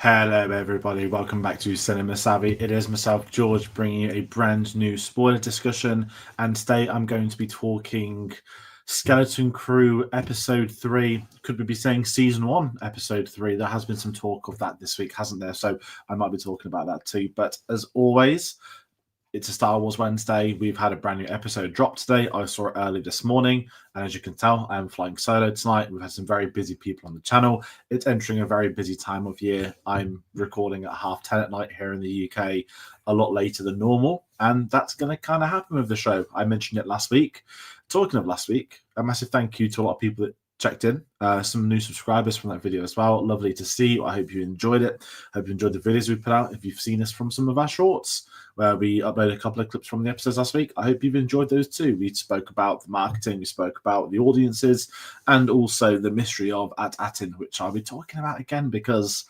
Hello, everybody. Welcome back to Cinema Savvy. It is myself, George, bringing you a brand new spoiler discussion. And today I'm going to be talking Skeleton Crew Episode 3. Could we be saying Season 1, Episode 3? There has been some talk of that this week, hasn't there? So I might be talking about that too. But as always, it's a Star Wars Wednesday. We've had a brand new episode drop today. I saw it early this morning. And as you can tell, I am flying solo tonight. We've had some very busy people on the channel. It's entering a very busy time of year. I'm recording at 10:30 at night here in the UK, a lot later than normal. And that's going to kind of happen with the show. I mentioned it last week. Talking of last week, a massive thank you to a lot of people that checked in. Some new subscribers from that video as well. Lovely to see. I hope you enjoyed it. I hope you enjoyed the videos we put out. If you've seen us from some of our shorts, where we uploaded a couple of clips from the episodes last week, I hope you've enjoyed those too. We spoke about the marketing, we spoke about the audiences, and also the mystery of At-Atin, which I'll be talking about again because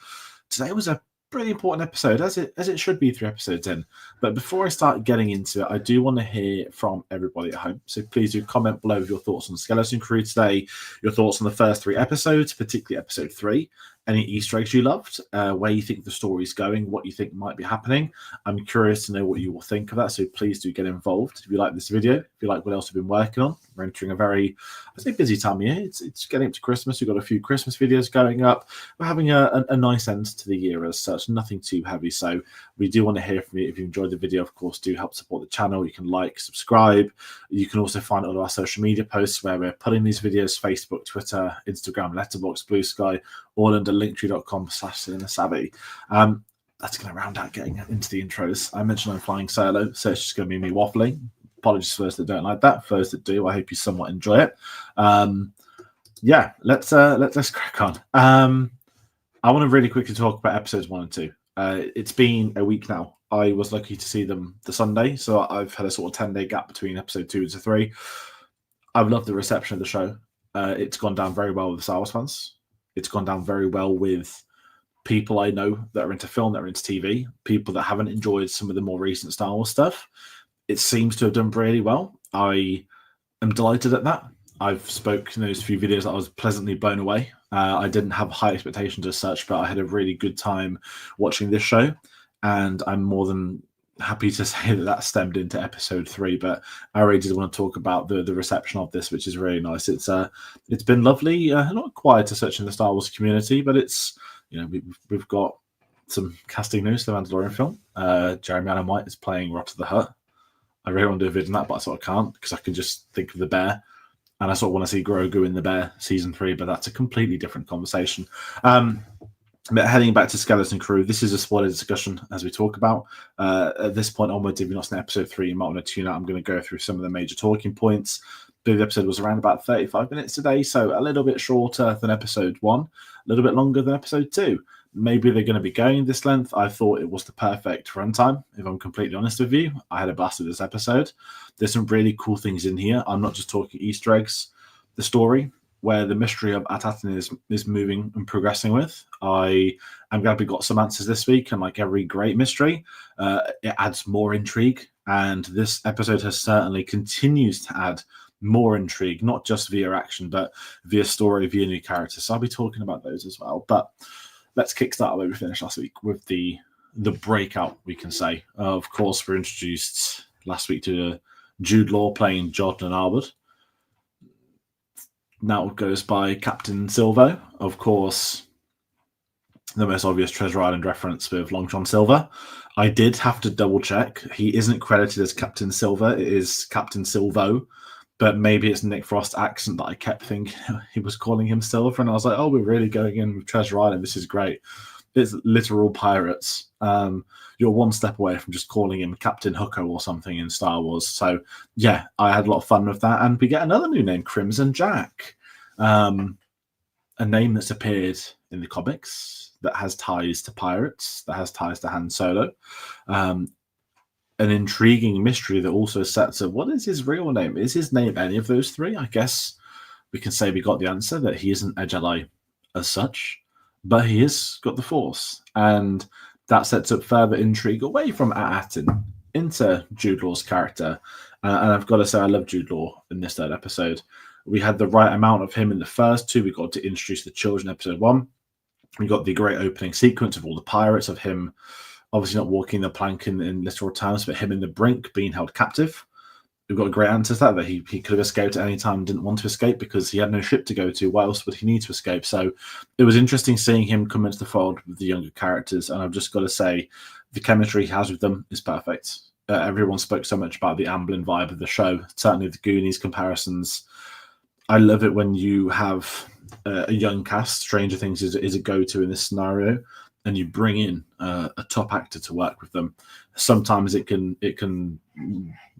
today was a pretty important episode, as it should be 3 episodes in. But before I start getting into it, I do want to hear from everybody at home. So please do comment below with your thoughts on Skeleton Crew today, your thoughts on the first 3 episodes, particularly episode 3. Any Easter eggs you loved, where you think the story's going, what you think might be happening. I'm curious to know what you will think of that, so please do get involved. If you like this video, if you like what else we've been working on, we're entering a very, I'd say, busy time of year. It's getting up to Christmas. We've got a few Christmas videos going up. We're having a nice end to the year as such, nothing too heavy. So we do want to hear from you. If you enjoyed the video, of course, do help support the channel. You can like, subscribe. You can also find all of our social media posts where we're putting these videos: Facebook, Twitter, Instagram, Letterboxd, Blue Sky, all under linktree.com/cinemasavvy. That's going to round out getting into the intros. I mentioned I'm flying solo, so it's just going to be me waffling. Apologies for those that don't like that. For those that do, I hope you somewhat enjoy it. Yeah, let's crack on. I want to really quickly talk about episodes 1 and 2. It's been a week now. I was lucky to see them the Sunday, so I've had a sort of 10-day gap between episode 2 and 3. I've loved the reception of the show. It's gone down very well with the Star Wars fans. It's gone down very well with people I know that are into film, that are into TV, people that haven't enjoyed some of the more recent Star Wars stuff. It seems to have done really well. I am delighted at that. I've spoken in those few videos that I was pleasantly blown away. I didn't have high expectations as such, but I had a really good time watching this show, and I'm more than happy to say that stemmed into episode 3. But I really did want to talk about the reception of this, which is really nice. It's been lovely, not quiet as such in the Star Wars community, but it's, you know, we've got some casting news for the Mandalorian film. Jeremy Allen White is playing Rot of the Hutt. I really want to do a video on that, but I sort of can't because I can just think of the bear. And I sort of want to see Grogu in The Bear season 3, but that's a completely different conversation. But heading back to Skeleton Crew, this is a spoiler discussion as we talk about. At this point onwards, if you're not seen episode 3, you might want to tune out. I'm going to go through some of the major talking points. The episode was around about 35 minutes today, so a little bit shorter than episode 1, a little bit longer than episode 2. Maybe they're going to be going this length. I thought it was the perfect runtime, if I'm completely honest with you. I had a blast with this episode. There's some really cool things in here. I'm not just talking Easter eggs. The story, where the mystery of At-Atin is moving and progressing with. I am glad we got some answers this week, and like every great mystery, it adds more intrigue. And this episode has certainly continues to add more intrigue, not just via action, but via story, via new characters. So I'll be talking about those as well. But let's kickstart where we finished last week with the breakout, we can say. Of course, we're introduced last week to Jude Law playing Jordan Arwood. Now it goes by Captain Silvo. Of course, the most obvious Treasure Island reference with Long John Silver. I did have to double check. He isn't credited as Captain Silver. It is Captain Silvo. But maybe it's Nick Frost's accent that I kept thinking he was calling him Silver. And I was like, oh, we're really going in with Treasure Island. This is great. It's literal pirates. You're one step away from just calling him Captain Hooker or something in Star Wars. So, yeah, I had a lot of fun with that. And we get another new name, Crimson Jack. A name that's appeared in the comics that has ties to pirates, that has ties to Han Solo. An intriguing mystery that also sets up, what is his real name? Is his name any of those 3? I guess we can say we got the answer, that he isn't a Jedi as such, but he has got the Force. And that sets up further intrigue away from At-Atin into Jude Law's character. And I've got to say, I love Jude Law in this 3rd episode. We had the right amount of him in the first 2. We got to introduce the children, episode 1. We got the great opening sequence of all the pirates, of him obviously not walking the plank in literal terms, but him in the brink being held captive. We've got a great answer to that he could have escaped at any time, didn't want to escape because he had no ship to go to. Why else would he need to escape? So it was interesting seeing him come into the fold with the younger characters, and I've just got to say the chemistry he has with them is perfect. Everyone spoke so much about the Amblin vibe of the show, certainly the Goonies comparisons. I love it when you have a young cast. Stranger Things is a go-to in this scenario, and you bring in a top actor to work with them. Sometimes it can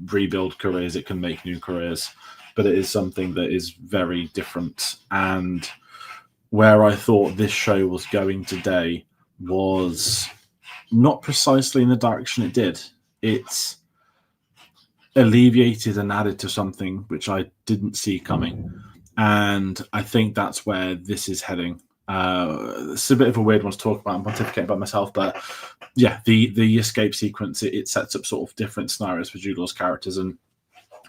rebuild careers, it can make new careers, but it is something that is very different. And where I thought this show was going today was not precisely in the direction it did. It's alleviated and added to something which I didn't see coming. And I think that's where this is heading. It's a bit of a weird one to talk about. I'm pontificating by myself, but yeah, the escape sequence, it sets up sort of different scenarios for Jude Law's characters, and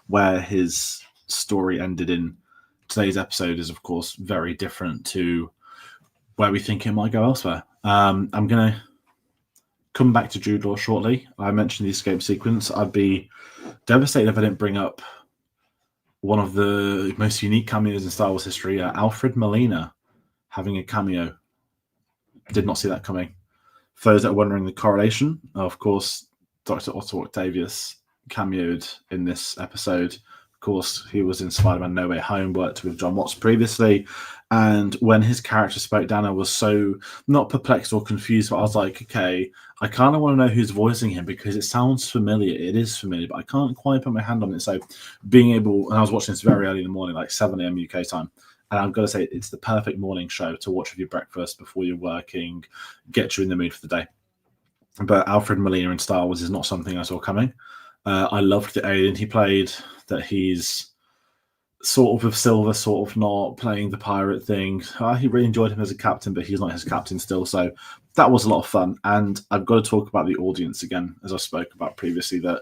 where his story ended in today's episode is, of course, very different to where we think it might go elsewhere. I'm going to come back to Jude Law shortly. I mentioned the escape sequence. I'd be devastated if I didn't bring up one of the most unique cameos in Star Wars history, Alfred Molina having a cameo. Did not see that coming. For those that are wondering the correlation, of course, Dr. Otto Octavius cameoed in this episode. Of course, he was in Spider-Man No Way Home, worked with John Watts previously, and when his character spoke down, I was so not perplexed or confused, but I was like, okay, I kind of want to know who's voicing him because it sounds familiar. It is familiar, but I can't quite put my hand on it. So being able, and I was watching this very early in the morning, like 7 a.m. UK time, and I've got to say, it's the perfect morning show to watch with your breakfast before you're working, get you in the mood for the day. But Alfred Molina in Star Wars is not something I saw coming. I loved the alien he played, that he's sort of with Silver, sort of not, playing the pirate thing. He really enjoyed him as a captain, but he's not his captain still. So that was a lot of fun. And I've got to talk about the audience again, as I spoke about previously, that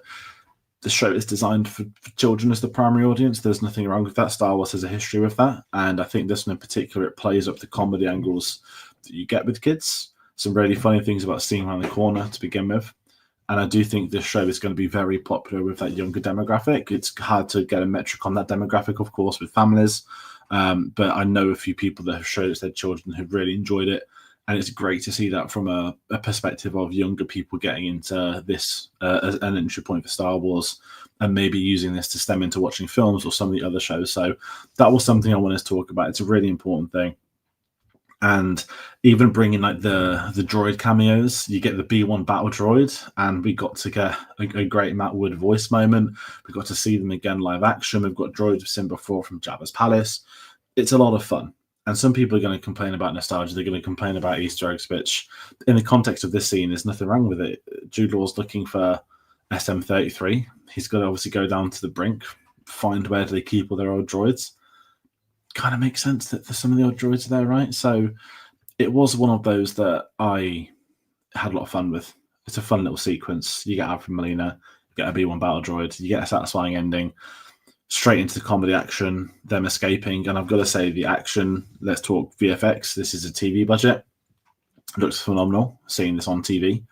the show is designed for children as the primary audience. There's nothing wrong with that. Star Wars has a history with that. And I think this one in particular, it plays up the comedy angles that you get with kids. Some really funny things about seeing around the corner to begin with. And I do think this show is going to be very popular with that younger demographic. It's hard to get a metric on that demographic, of course, with families. But I know a few people that have showed it to their children who've really enjoyed it. And it's great to see that from a perspective of younger people getting into this as an entry point for Star Wars, and maybe using this to stem into watching films or some of the other shows. So that was something I wanted to talk about. It's a really important thing. And even bringing like the droid cameos, you get the B1 battle droid, and we got to get a great Matt Wood voice moment. We got to see them again live action. We've got droids we've seen before from Jabba's palace. It's a lot of fun. And some people are going to complain about nostalgia. They're going to complain about Easter eggs, which in the context of this scene, there's nothing wrong with it. Jude Law's looking for SM-33. He's got to obviously go down to the brink, find where do they keep all their old droids. Kind of makes sense that some of the old droids are there, right? So it was one of those that I had a lot of fun with. It's a fun little sequence. You get Alfred Molina, you get a B1 battle droid, you get a satisfying ending, straight into the comedy action, them escaping. And I've got to say, the action, let's talk VFX. This is a TV budget. It looks phenomenal seeing this on TV,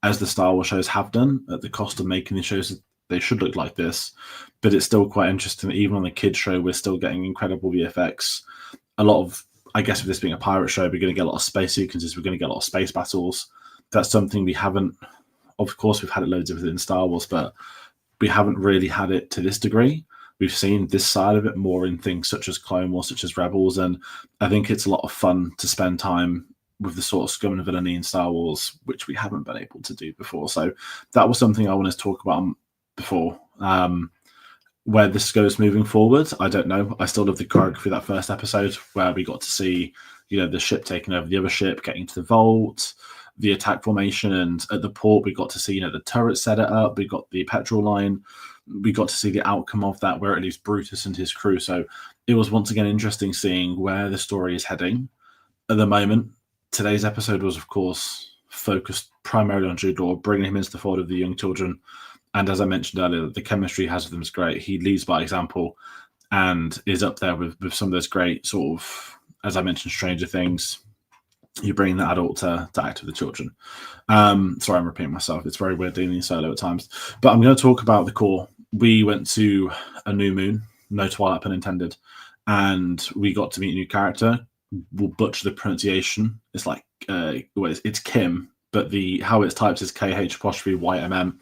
as the Star Wars shows have done. At the cost of making the shows, they should look like this. But it's still quite interesting that even on the kids show, we're still getting incredible VFX. A lot of, I guess with this being a pirate show, we're going to get a lot of space sequences. We're going to get a lot of space battles. That's something we haven't, of course, we've had it loads of it in Star Wars, but we haven't really had it to this degree. We've seen this side of it more in things such as Clone Wars, such as Rebels. And I think it's a lot of fun to spend time with the sort of scum and villainy in Star Wars, which we haven't been able to do before. So that was something I wanted to talk about before. Where this goes moving forward, I don't know. I still love the choreography of that first episode where we got to see, the ship taking over the other ship, getting to the vault, the attack formation, and at the port we got to see, the turret set it up. We got the petrol line. We got to see the outcome of that, where it leaves Brutus and his crew. So it was once again interesting seeing where the story is heading. At the moment, today's episode was, of course, focused primarily on Jude Law, bringing him into the fold of the young children. And as I mentioned earlier, the chemistry he has with them is great. He leads by example and is up there with some of those great sort of, as I mentioned, Stranger Things, you bring the adult to act with the children. Sorry, I'm repeating myself. It's very weird dealing solo at times. But I'm going to talk about the core. We went to a new moon, no twilight pun intended, and we got to meet a new character. We'll butcher the pronunciation. It's like it's Kim, but how it's typed is KH''YMM.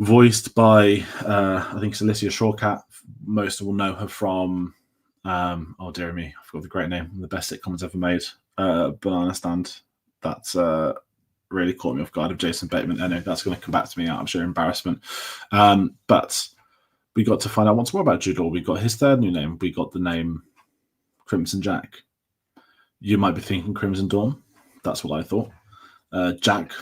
Voiced by I think it's Alicia Shawkat. Most will know her from oh dear me, I forgot the great name, the best sitcoms ever made. Banana Stand. That's really caught me off guard of Jason Bateman. I know that's going to come back to me out of sheer embarrassment. But we got to find out once more about Jude Law. We got his third new name. We got the name Crimson Jack. You might be thinking Crimson Dawn. That's what I thought. Jack,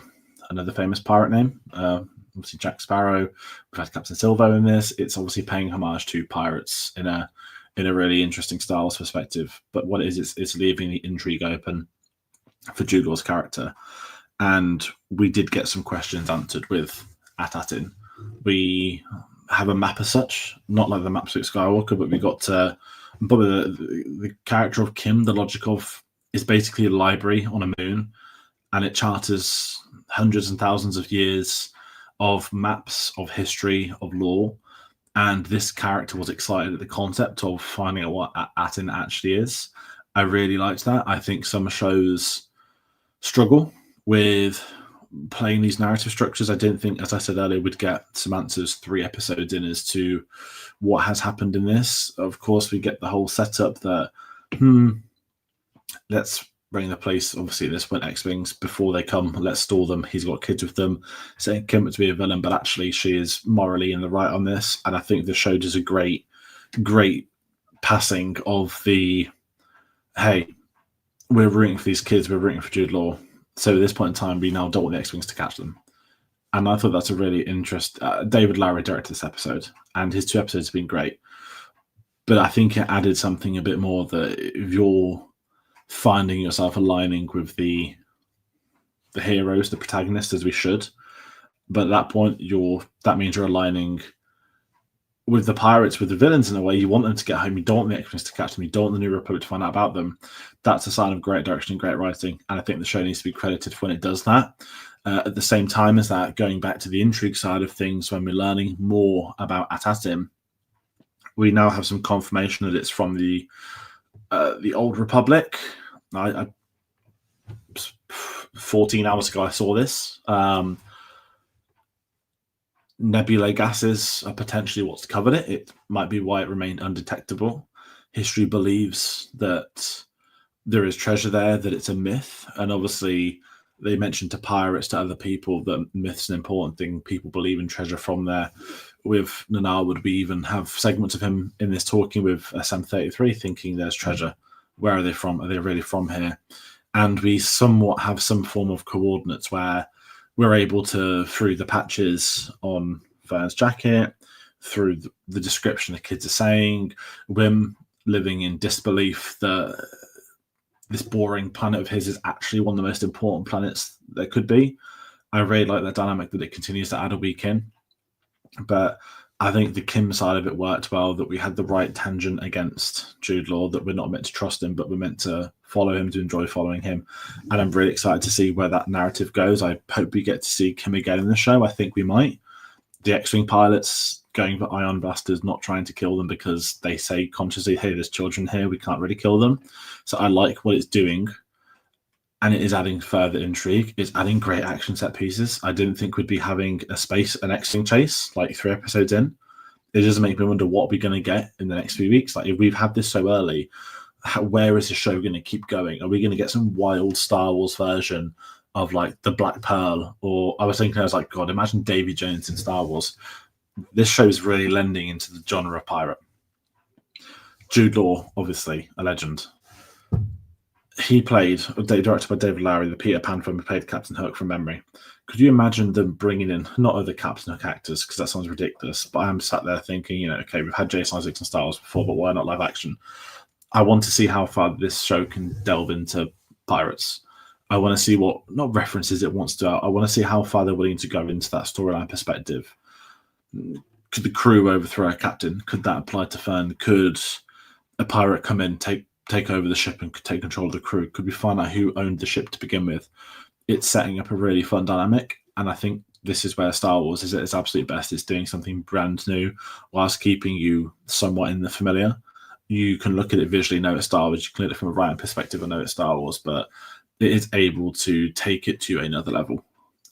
another famous pirate name. Obviously Jack Sparrow. We've had Captain Silvo in this. It's obviously paying homage to pirates in a really interesting styles perspective. But what it is, it's leaving the intrigue open for Jude Law's character. And we did get some questions answered with Atatin. We have a map as such, not like the maps of Skywalker, but we got the character of Kim, the logic of, is basically a library on a moon, and it charters hundreds and thousands of years of maps of history, of lore. And this character was excited at the concept of finding out what Atin actually is. I really liked that. I think some shows struggle with playing these narrative structures. I didn't think, as I said earlier, we'd get some answers 3 episodes in as to what has happened in this. Of course, we get the whole setup that, let's bring the police, obviously this went X-Wings, before they come, let's stall them. He's got kids with them, saying Kim to be a villain, but actually she is morally in the right on this. And I think the show does a great passing of the, hey, we're rooting for these kids, we're rooting for Jude Law. So at this point in time, we now don't want the X-Wings to catch them. And I thought that's a really interesting... David Lowery directed this episode, and his 2 episodes have been great. But I think it added something a bit more that if you're finding yourself aligning with the heroes, the protagonists, as we should. But at that point, that means you're aligning with the pirates, with the villains in a way. You want them to get home. You don't want the X-Wings to catch them. You don't want the New Republic to find out about them. That's a sign of great direction and great writing. And I think the show needs to be credited for when it does that. At the same time as that, going back to the intrigue side of things, when we're learning more about Atatim, we now have some confirmation that it's from the Old Republic. 14 hours ago, I saw this. Nebulae gases are potentially what's covered it. It might be why it remained undetectable. History believes that there is treasure there, that it's a myth. And obviously, they mentioned to pirates, to other people, that myth's an important thing. People believe in treasure from there. With Nanarwood, we even have segments of him in this talking with SM-33, thinking there's treasure. Where are they from? Are they really from here? And we somewhat have some form of coordinates where we're able to, through the patches on Fern's jacket, through the description the kids are saying, Wim living in disbelief that this boring planet of his is actually one of the most important planets there could be. I really like that dynamic that it continues to add a week in. But I think the Kim side of it worked well, that we had the right tangent against Jude Law, that we're not meant to trust him, but we're meant to follow him, to enjoy following him. And I'm really excited to see where that narrative goes. I hope we get to see Kim again in the show. I think we might. The X-Wing pilots going for ion blasters, not trying to kill them because they say consciously, hey, there's children here, we can't really kill them. So I like what it's doing. And it is adding further intrigue. It's adding great action set pieces. I didn't think we'd be having an X-Wing chase like 3 episodes in. It does make me wonder what we're going to get in the next few weeks. Like, if we've had this so early, where is the show going to keep going? Are we going to get some wild Star Wars version of like the Black Pearl? Or I was like, God, imagine Davy Jones in Star Wars. This show is really lending into the genre of pirate. Jude Law, obviously, a legend. He played, directed by David Lowery, the Peter Pan film, he played Captain Hook from memory. Could you imagine them bringing in, not other Captain Hook actors, because that sounds ridiculous, but I'm sat there thinking, okay, we've had Jason Isaacs and Star Wars before, but why not live action? I want to see how far this show can delve into pirates. I want to see what, not references it wants to, I want to see how far they're willing to go into that storyline perspective. Could the crew overthrow a captain? Could that apply to Fern? Could a pirate come in, take take over the ship and take control of the crew? Could we find out who owned the ship to begin with? It's setting up a really fun dynamic, and I think this is where Star Wars is at its absolute best. It's doing something brand new whilst keeping you somewhat in the familiar. You can look at it visually, know it's Star Wars. You can look at it from a writing perspective and know it's Star Wars, but it is able to take it to another level.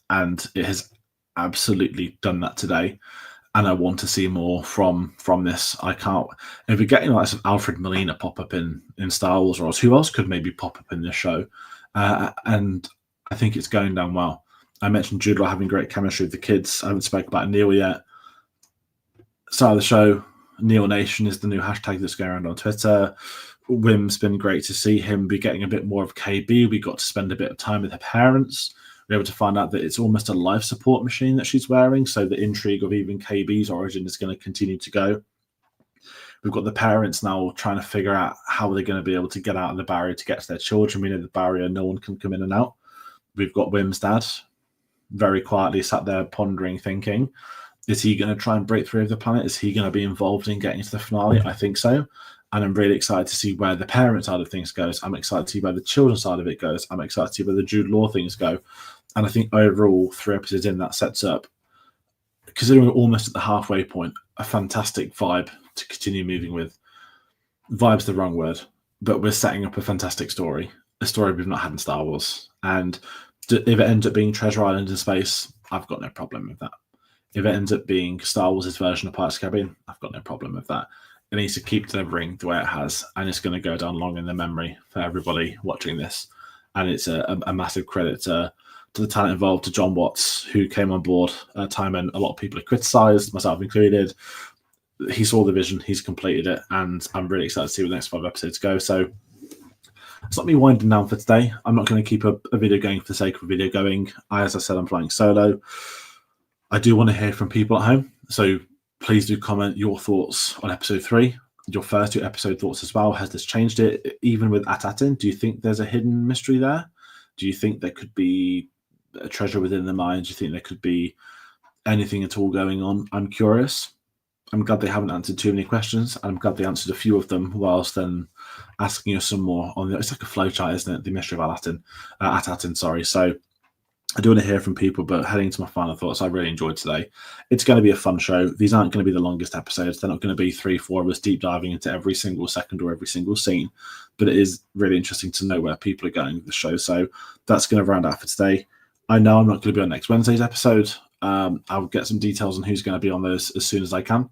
And it has absolutely done that today. And I want to see more from this. I can't. If we're getting like some Alfred Molina pop up in Star Wars roles, who else could maybe pop up in this show? And I think it's going down well. I mentioned Jude having great chemistry with the kids. I haven't spoken about Neil yet. Start of the show, Neil Nation is the new hashtag that's going around on Twitter. Wim's been great to see him be getting a bit more of KB. We got to spend a bit of time with her parents. We were able to find out that it's almost a life support machine that she's wearing. So the intrigue of even KB's origin is going to continue to go. We've got the parents now trying to figure out how they're going to be able to get out of the barrier to get to their children. We know the barrier, no one can come in and out. We've got Wim's dad very quietly sat there pondering, thinking, is he going to try and break through of the planet? Is he going to be involved in getting to the finale? I think so. And I'm really excited to see where the parent side of things goes. I'm excited to see where the children's side of it goes. I'm excited to see where the Jude Law things go. And I think overall, 3 episodes in, that sets up, considering we're almost at the halfway point, a fantastic vibe to continue moving with. Vibe's the wrong word, but we're setting up a fantastic story, a story we've not had in Star Wars. And if it ends up being Treasure Island in space, I've got no problem with that. If it ends up being Star Wars' version of Pirates of the Caribbean, I've got no problem with that. It needs to keep delivering the way it has, and it's going to go down long in the memory for everybody watching this. And it's a massive credit to the talent involved, to John Watts, who came on board at a time when a lot of people have criticised, myself included. He saw the vision, he's completed it, and I'm really excited to see where the next 5 episodes go. So it's not me winding down for today. I'm not going to keep a video going for the sake of a video going. As I said, I'm flying solo. I do want to hear from people at home, so please do comment your thoughts on episode 3, your first 2 episode thoughts as well. Has this changed it? Even with Atatin, do you think there's a hidden mystery there? Do you think there could be a treasure within the mine? Do you think there could be anything at all going on? I'm curious. I'm glad they haven't answered too many questions. I'm glad they answered a few of them whilst then asking us some more on the. It's like a flowchart, isn't it? The mystery of Atatin, sorry. So I do want to hear from people, but heading to my final thoughts, I really enjoyed today. It's going to be a fun show. These aren't going to be the longest episodes. They're not going to be 3-4 of us deep diving into every single second or every single scene, but it is really interesting to know where people are going with the show. So that's going to round out for today. I know I'm not going to be on next Wednesday's episode. I'll get some details on who's going to be on those as soon as I can.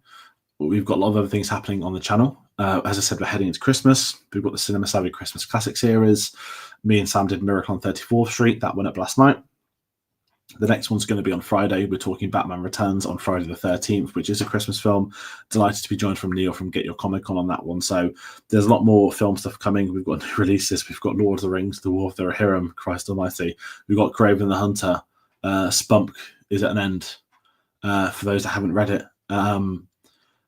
But we've got a lot of other things happening on the channel. As I said, we're heading into Christmas. We've got the Cinema Savvy Christmas Classic series. Me and Sam did Miracle on 34th Street. That went up last night. The next one's going to be on Friday. We're talking Batman Returns on Friday the 13th, which is a Christmas film. Delighted to be joined from Neil from Get Your Comic Con on that one. So there's a lot more film stuff coming. We've got new releases. We've got Lord of the Rings, The War of the Rohirrim, Christ Almighty. We've got Craven the Hunter. Spunk is at an end. For those that haven't read it,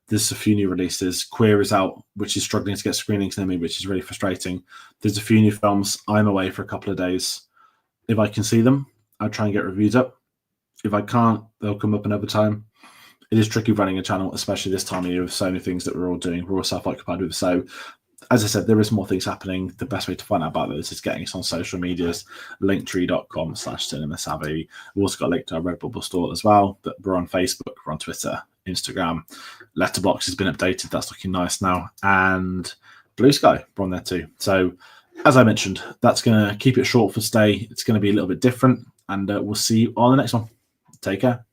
there's a few new releases. Queer is out, which is struggling to get screenings near me, which is really frustrating. There's a few new films. I'm away for a couple of days. If I can see them, I'll try and get reviews up. If I can't, they'll come up another time. It is tricky running a channel, especially this time of year with so many things that we're all doing. We're all self-occupied with. So, as I said, there is more things happening. The best way to find out about those is getting us on social medias, linktree.com/cinemasavvy. We've also got a link to our Redbubble store as well. But we're on Facebook, we're on Twitter, Instagram. Letterboxd has been updated. That's looking nice now. And Blue Sky, we're on there too. So, as I mentioned, that's going to keep it short for today. It's going to be a little bit different. And we'll see you on the next one. Take care.